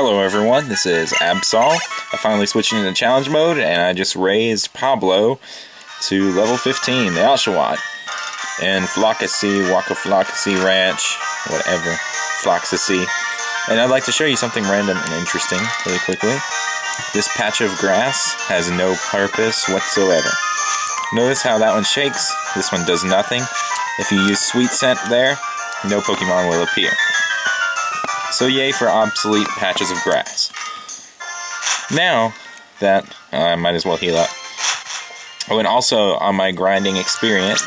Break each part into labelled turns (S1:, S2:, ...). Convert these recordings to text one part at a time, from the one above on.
S1: Hello everyone, this is Absol. I finally switched into challenge mode and I just raised Pablo to level 15, the Oshawott. And Flockasy, Waka Flockasy Ranch, whatever, Flockasy. And I'd like to show you something random and interesting really quickly. This patch of grass has no purpose whatsoever. Notice how that one shakes, this one does nothing. If you use Sweet Scent there, no Pokemon will appear. So yay for obsolete patches of grass. Now that I might as well heal up. Oh, and also on my grinding experience,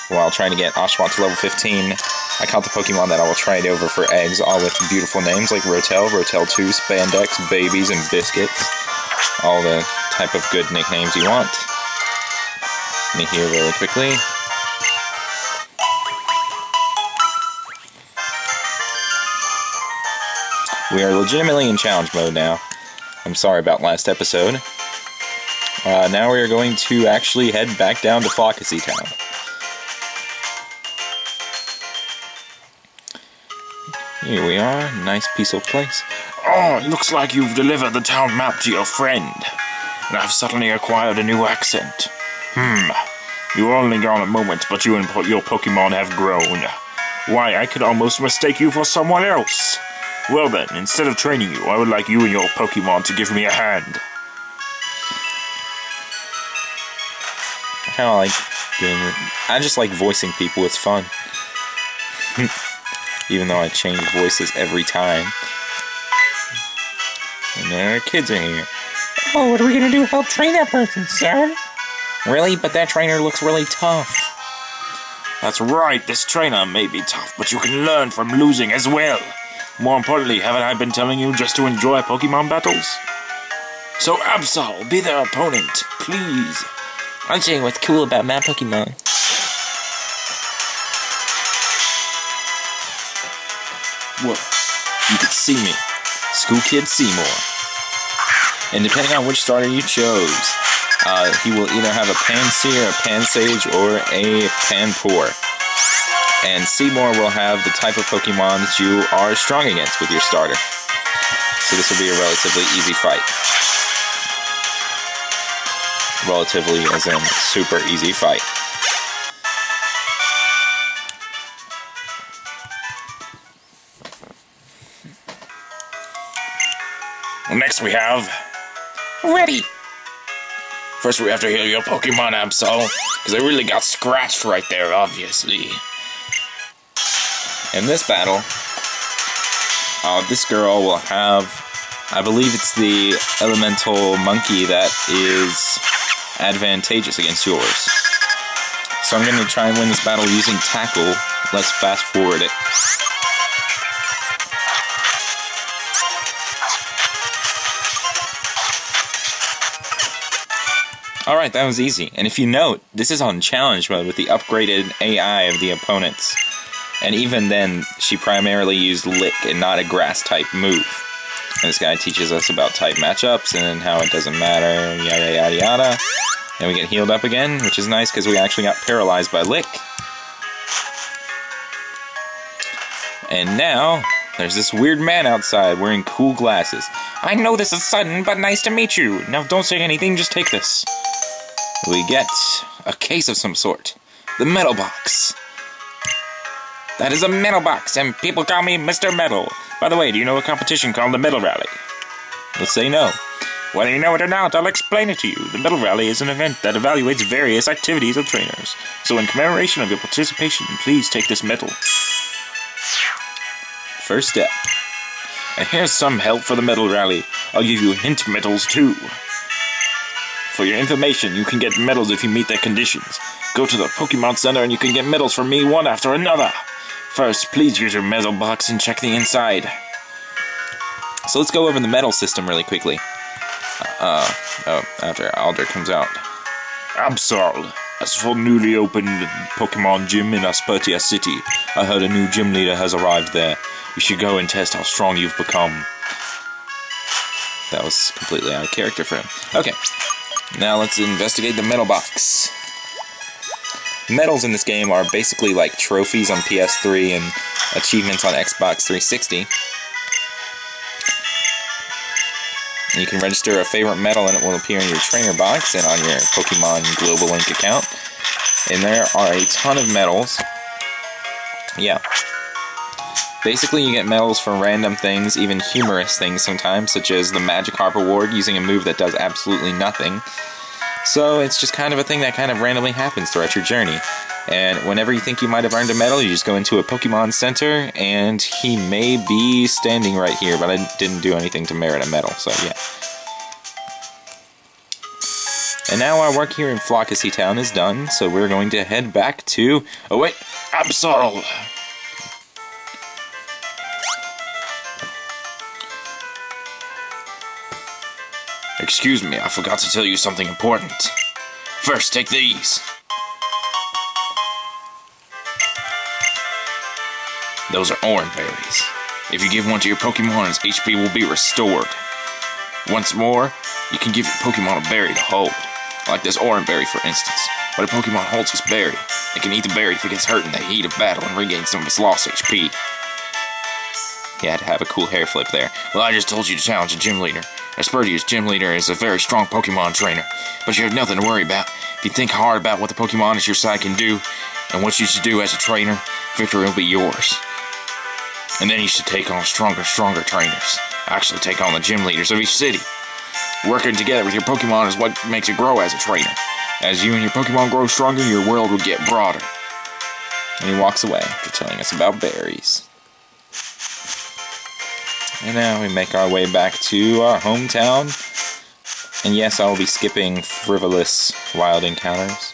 S1: while trying to get Oshawott to level 15, I caught the Pokemon that I will trade over for eggs, all with beautiful names like Rotel, Rotel 2, Spandex, Babies, and Biscuits. All the type of good nicknames you want. Let me heal really quickly. We are legitimately in challenge mode now. I'm sorry about last episode. Now we are going to actually head back down to Flockasy Town. Here we are, nice peaceful place.
S2: Oh, it looks like you've delivered the town map to your friend. And I've suddenly acquired a new accent. You were only gone a moment, but you and your Pokemon have grown. Why, I could almost mistake you for someone else. Well then, instead of training you, I would like you and your Pokemon to give me a hand.
S1: I just like voicing people, it's fun. Even though I change voices every time. And there, kids are here.
S3: Oh, what are we gonna do to help train that person, sir?
S1: Really? But that trainer looks really tough.
S2: That's right, this trainer may be tough, but you can learn from losing as well. More importantly, haven't I been telling you just to enjoy Pokemon battles? So Absol, be their opponent, please.
S1: I'm saying what's cool about my Pokemon.
S2: Well, you can see me.
S1: School Kid Seymour. And depending on which starter you chose, he will either have a Pansear, a Pansage, or a Panpour. And Seymour will have the type of Pokemon that you are strong against with your starter. So this will be a relatively easy fight. Relatively as in super easy fight.
S2: Next we have...
S3: Ready!
S2: First we have to heal your Pokemon, Absol, because I really got scratched right there, obviously.
S1: In this battle, this girl will have, I believe it's the elemental monkey that is advantageous against yours. So I'm going to try and win this battle using Tackle. Let's fast forward it. Alright, that was easy. And if you note, this is on challenge mode with the upgraded AI of the opponents. And even then, she primarily used Lick and not a grass-type move. And this guy teaches us about type matchups and how it doesn't matter, yada yada yada. And we get healed up again, which is nice because we actually got paralyzed by Lick. And now, there's this weird man outside wearing cool glasses.
S3: I know this is sudden, but nice to meet you. Now don't say anything, just take this.
S1: We get a case of some sort. The Metal Box.
S3: That is a metal box, and people call me Mr. Metal. By the way, do you know a competition called the Metal Rally?
S1: Let's say no.
S3: Whether you know it or not, I'll explain it to you. The Metal Rally is an event that evaluates various activities of trainers. So in commemoration of your participation, please take this medal.
S1: First step.
S2: And here's some help for the Metal Rally. I'll give you hint medals too. For your information, you can get medals if you meet their conditions. Go to the Pokemon Center and you can get medals from me one after another. First, please use your medal box and check the inside.
S1: So let's go over the medal system really quickly. After Alder comes out.
S2: Absol, as for newly opened Pokemon Gym in Aspertia City, I heard a new gym leader has arrived there. You should go and test how strong you've become.
S1: That was completely out of character for him. Okay, now let's investigate the medal box. Medals in this game are basically like trophies on PS3 and achievements on Xbox 360. You can register a favorite medal and it will appear in your trainer box and on your Pokemon Global Link account. And there are a ton of medals. Yeah. Basically, you get medals for random things, even humorous things sometimes, such as the Magikarp Award using a move that does absolutely nothing. So it's just kind of a thing that kind of randomly happens throughout your journey. And whenever you think you might have earned a medal, you just go into a Pokemon Center, and he may be standing right here, but I didn't do anything to merit a medal, so yeah. And now our work here in Flockacy Town is done, so we're going to head back to... Oh wait, Absol!
S2: Excuse me, I forgot to tell you something important. First, take these. Those are orange berries. If you give one to your Pokemon, its HP will be restored. Once more, you can give your Pokemon a berry to hold. Like this orange berry, for instance. When a Pokemon holds this berry, it can eat the berry if it gets hurt in the heat of battle and regain some of its lost HP.
S1: He had to have a cool hair flip there.
S2: Well, I just told you to challenge a gym leader. Aspertia's gym leader is a very strong Pokemon trainer, but you have nothing to worry about. If you think hard about what the Pokemon at your side can do, and what you should do as a trainer, victory will be yours. And then you should take on stronger trainers. Actually take on the gym leaders of each city. Working together with your Pokemon is what makes you grow as a trainer. As you and your Pokemon grow stronger, your world will get broader.
S1: And he walks away after telling us about berries. And now we make our way back to our hometown. And yes, I will be skipping frivolous wild encounters.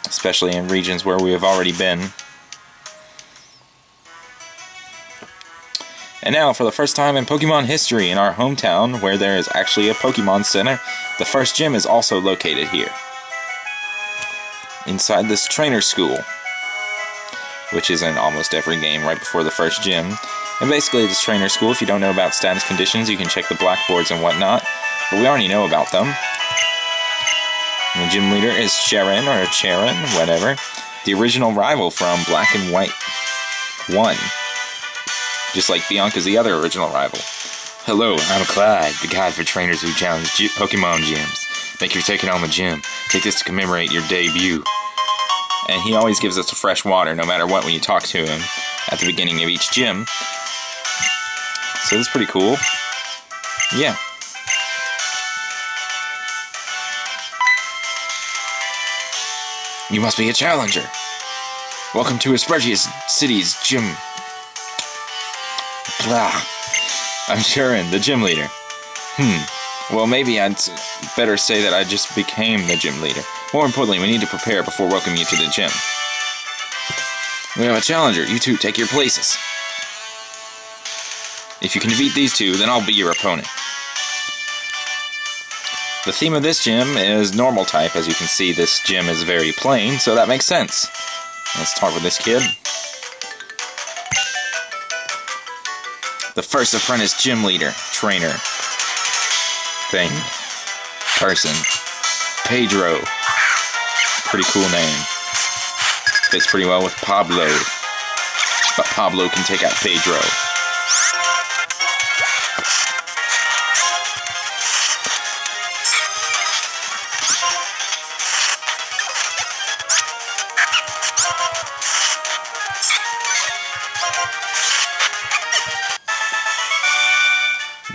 S1: Especially in regions where we have already been. And now, for the first time in Pokemon history, in our hometown, where there is actually a Pokemon Center, the first gym is also located here. Inside this trainer school, which is in almost every game right before the first gym. And basically, this trainer school, if you don't know about status conditions, you can check the blackboards and whatnot, but we already know about them. And the gym leader is Cheren, or Cheren, whatever, the original rival from Black and White 1. Just like Bianca's the other original rival.
S2: Hello, I'm Clyde, the guide for trainers who challenge Pokemon gyms. Thank you for taking on the gym. Take this to commemorate your debut.
S1: And he always gives us a fresh water, no matter what, when you talk to him at the beginning of each gym. So that's pretty cool. Yeah.
S2: You must be a challenger. Welcome to Aspertia's City's gym. Blah.
S1: I'm Cheren, the gym leader. Well, maybe I'd better say that I just became the gym leader. More importantly, we need to prepare before welcoming you to the gym.
S2: We have a challenger. You two take your places.
S1: If you can defeat these two, then I'll be your opponent. The theme of this gym is normal type. As you can see, this gym is very plain, so that makes sense. Let's talk with this kid. The first apprentice gym leader, trainer, thing, person, Pedro. Pretty cool name. Fits pretty well with Pablo. But Pablo can take out Pedro.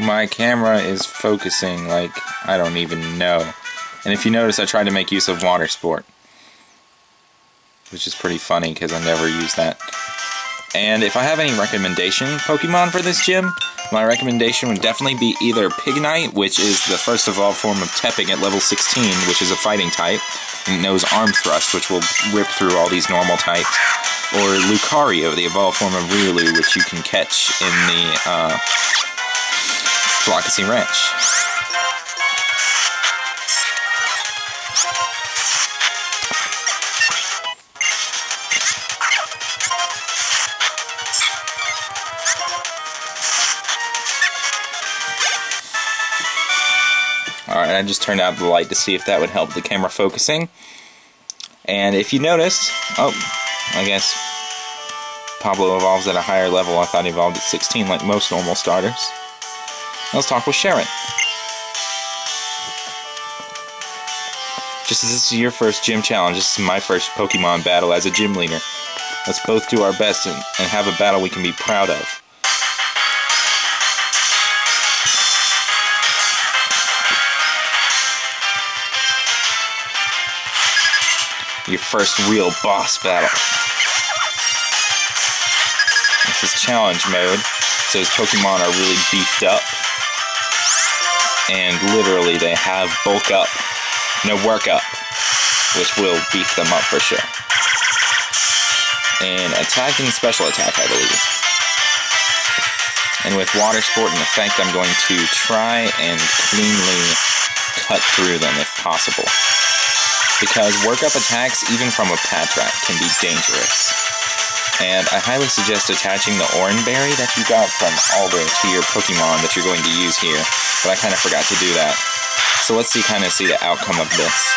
S1: My camera is focusing like I don't even know. And if you notice, I tried to make use of water sport, which is pretty funny because I never use that. And if I have any recommendation Pokemon for this gym, my recommendation would definitely be either Pignite, which is the first evolved form of Tepig at level 16, which is a fighting type, and it knows Arm Thrust, which will rip through all these normal types, or Lucario, the evolved form of Riolu, which you can catch in the Flockacy Ranch. Alright, I just turned out the light to see if that would help the camera focusing. And if you notice, oh, I guess Pablo evolves at a higher level. I thought he evolved at 16 like most normal starters. Let's talk with Cheren. Just as this is your first gym challenge, this is my first Pokemon battle as a gym leader. Let's both do our best and have a battle we can be proud of. Your first real boss battle. This is challenge mode, so his Pokemon are really beefed up. And literally they have bulk up, no work up, which will beef them up for sure. And attack and special attack, I believe. And with water sport in effect, I'm going to try and cleanly cut through them if possible. Because work-up attacks, even from a Patrat, can be dangerous. And I highly suggest attaching the Oran Berry that you got from Alder to your Pokemon that you're going to use here, but I kind of forgot to do that. So let's see the outcome of this.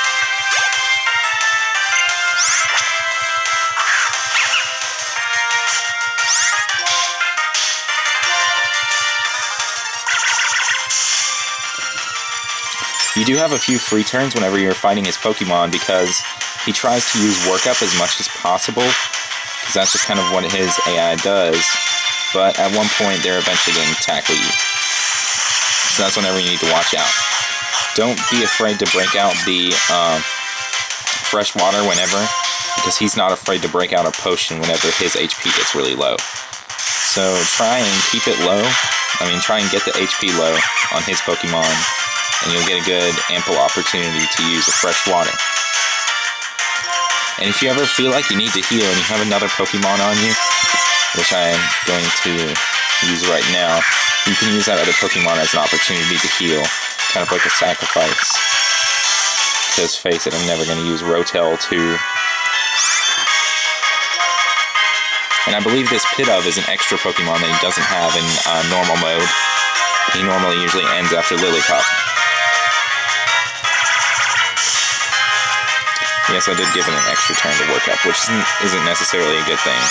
S1: You do have a few free turns whenever you're fighting his Pokemon because he tries to use Work Up as much as possible, because that's just kind of what his AI does, but at one point they're eventually going to tackle you. So that's whenever you need to watch out. Don't be afraid to break out the fresh water whenever, because he's not afraid to break out a potion whenever his HP gets really low. So try and keep it low. Try and get the HP low on his Pokemon, and you'll get a good, ample opportunity to use the fresh water. And if you ever feel like you need to heal and you have another Pokemon on you, which I am going to use right now, you can use that other Pokemon as an opportunity to heal, kind of like a sacrifice. Because face it, I'm never going to use Rotel too. And I believe this Pidove is an extra Pokemon that he doesn't have in normal mode. He normally usually ends after Lillipup. Yes, I did give it an extra turn to work up, which isn't necessarily a good thing.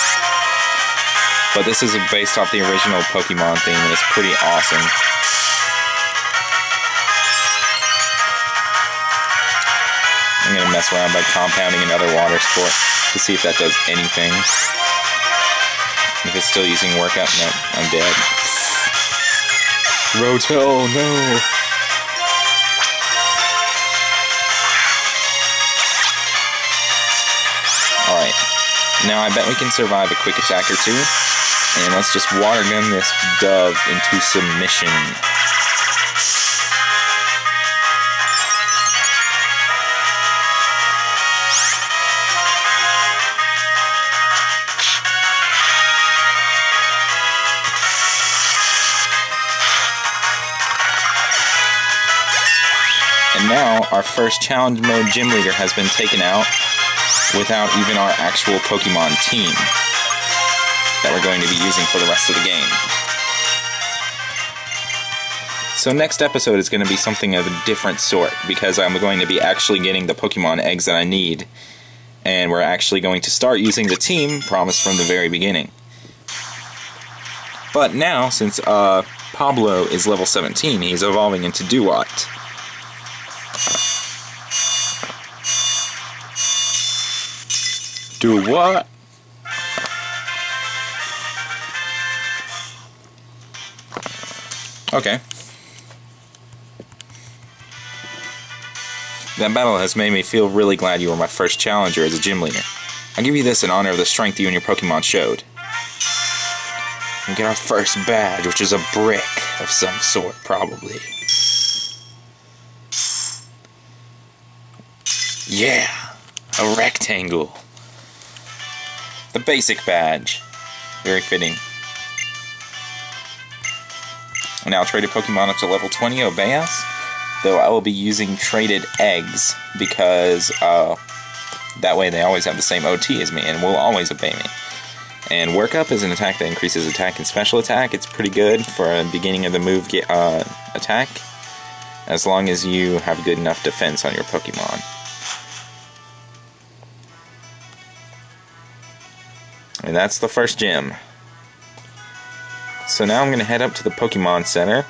S1: But this is based off the original Pokemon theme, and it's pretty awesome. I'm going to mess around by compounding another water sport to see if that does anything. If it's still using work up, no, I'm dead. Rotel, no! Alright, now I bet we can survive a quick attack or two, and let's just water gun this dove into submission. And now, our first challenge mode gym leader has been taken out without even our actual Pokemon team that we're going to be using for the rest of the game. So next episode is going to be something of a different sort, because I'm going to be actually getting the Pokemon eggs that I need, and we're actually going to start using the team promised from the very beginning. But now, since Pablo is level 17, he's evolving into Duat. Do what? Okay. That battle has made me feel really glad you were my first challenger as a gym leader. I'll give you this in honor of the strength you and your Pokemon showed. We get our first badge, which is a brick of some sort, probably. Yeah! A rectangle. The basic badge. Very fitting. Now I'll trade a Pokemon up to level 20, obey us. Though I will be using traded eggs, because that way they always have the same OT as me and will always obey me. And Work Up is an attack that increases attack and special attack. It's pretty good for a beginning of the move attack, as long as you have good enough defense on your Pokemon. And that's the first gym. So now I'm going to head up to the Pokemon Center,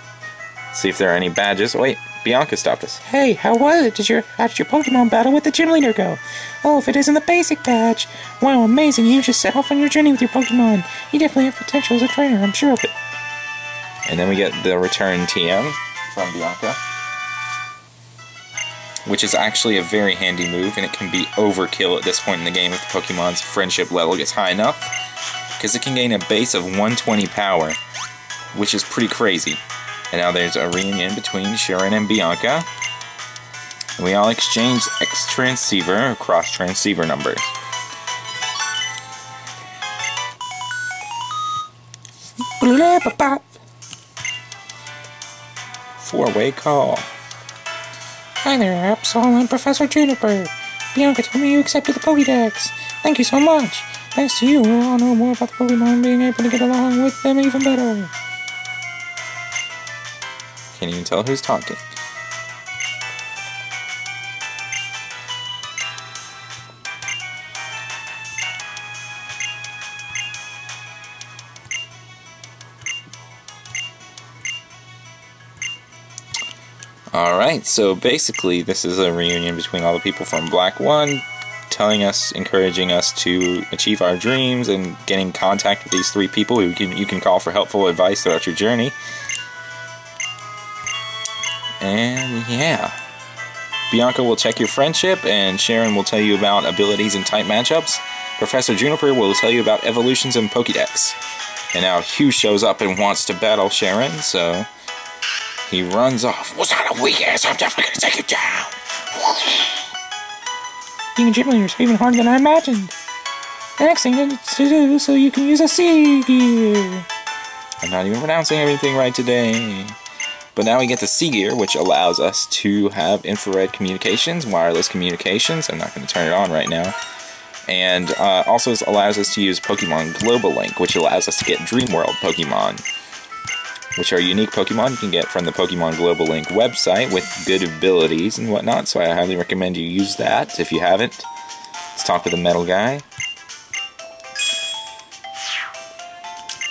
S1: see if there are any badges. Oh, wait, Bianca stopped us.
S4: Hey, how was it? How did your Pokemon battle with the gym leader go? Oh, if it isn't the basic badge. Wow, amazing. You just set off on your journey with your Pokemon. You definitely have potential as a trainer, I'm sure of it.
S1: And then we get the return TM from Bianca, which is actually a very handy move, and it can be overkill at this point in the game if the Pokemon's friendship level gets high enough, because it can gain a base of 120 power, which is pretty crazy. And now there's a reunion between Cheren and Bianca. And we all exchange X-Transceiver or cross-transceiver numbers. Four-way call.
S4: Hi there, Absol and Professor Juniper. Bianca told me you accepted the Pokédex. Thank you so much. Thanks to you, we'll all know more about the Pokemon and being able to get along with them even better.
S1: Can't even tell who's talking. Alright, so basically this is a reunion between all the people from Black 1, telling us, encouraging us to achieve our dreams, and getting in contact with these three people who you can call for helpful advice throughout your journey. And yeah, Bianca will check your friendship, and Cheren will tell you about abilities and type matchups. Professor Juniper will tell you about evolutions and Pokédex. And now Hugh shows up and wants to battle Cheren, so he runs off. Was that a weak ass? I'm definitely gonna take you down.
S4: Being a gym leader is even harder than I imagined. The next thing to do so you can use a C gear.
S1: I'm not even pronouncing everything right today. But now we get the C gear, which allows us to have infrared communications, wireless communications. I'm not going to turn it on right now. And also allows us to use Pokemon Global Link, which allows us to get Dream World Pokemon, which are unique Pokemon you can get from the Pokemon Global Link website with good abilities and whatnot, so I highly recommend you use that if you haven't. Let's talk with the metal guy.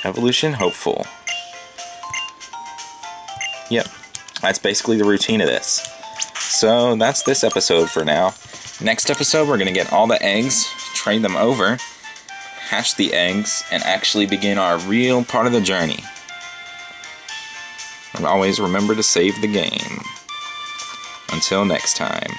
S1: Evolution Hopeful. Yep, that's basically the routine of this. So that's this episode for now. Next episode, we're going to get all the eggs, trade them over, hatch the eggs, and actually begin our real part of the journey. And always remember to save the game. Until next time.